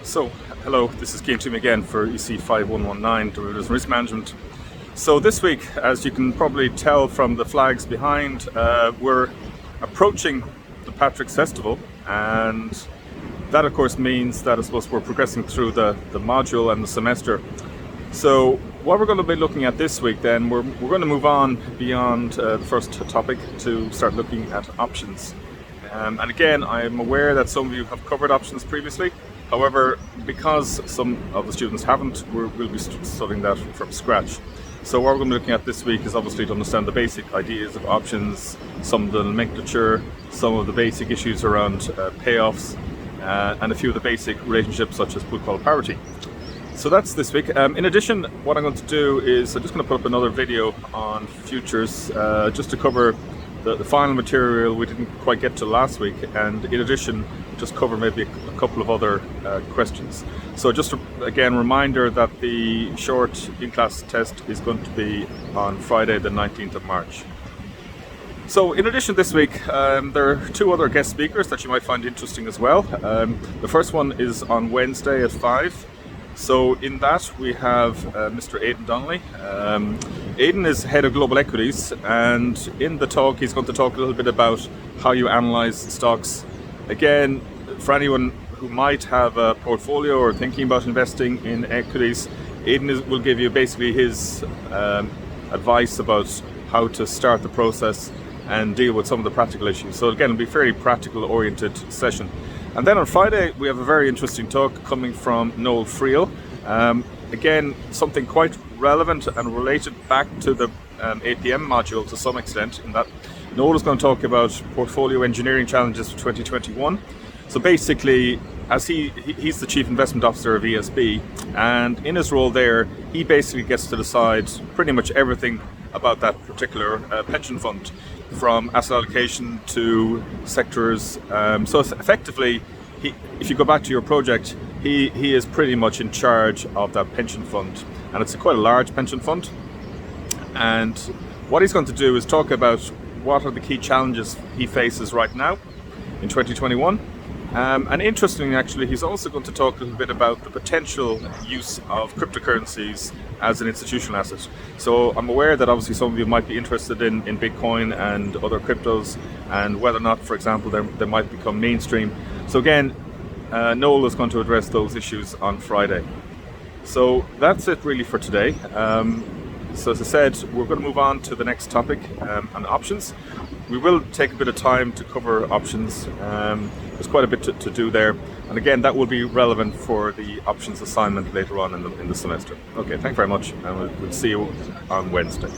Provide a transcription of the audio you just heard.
So, hello, this is Game Team again for EC5119 Derivatives and Risk Management. So this week, as you can probably tell from the flags behind, we're approaching the Patrick's Festival, and that of course means that I suppose we're progressing through the module and the semester. So what we're going to be looking at this week then, we're going to move on beyond the first topic to start looking at options. And again, I'm aware that some of you have covered options previously. However, because some of the students haven't, we'll be studying that from scratch. So what we're going to be looking at this week is obviously to understand the basic ideas of options, some of the nomenclature, some of the basic issues around payoffs, and a few of the basic relationships such as put-call parity. So that's this week. In addition, what I'm going to do is I'm just going to put up another video on futures just to cover the final material we didn't quite get to last week, and in addition just cover maybe a couple of other questions. So just again, reminder that the short in-class test is going to be on Friday the 19th of March. So in addition this week, there are two other guest speakers that you might find interesting as well. The first one is on Wednesday at 5. So in that we have Mr. Aidan Donnelly. Aidan is head of global equities, and in the talk he's going to talk a little bit about how you analyze stocks. Again, for anyone who might have a portfolio or thinking about investing in equities, Aidan will give you basically his advice about how to start the process and deal with some of the practical issues. So again, it'll be a fairly practical oriented session. And then on Friday we have a very interesting talk coming from Noel Friel. Again, something quite relevant and related back to the APM module to some extent, in that Noel is going to talk about portfolio engineering challenges for 2021. So basically, as he's the Chief Investment Officer of ESB, and in his role there, he basically gets to decide pretty much everything about that particular pension fund, from asset allocation to sectors. So effectively, if you go back to your project, he is pretty much in charge of that pension fund, and it's quite a large pension fund. And what he's going to do is talk about what are the key challenges he faces right now in 2021. And interestingly, actually, he's also going to talk a little bit about the potential use of cryptocurrencies as an institutional asset. So I'm aware that obviously some of you might be interested in Bitcoin and other cryptos, and whether or not, for example, they might become mainstream. So again, Noel is going to address those issues on Friday. So that's it really for today. So as I said, we're going to move on to the next topic on options. We will take a bit of time to cover options. There's quite a bit to do there, and again that will be relevant for the options assignment later on in the semester. Okay, thank you very much, and we'll see you on Wednesday.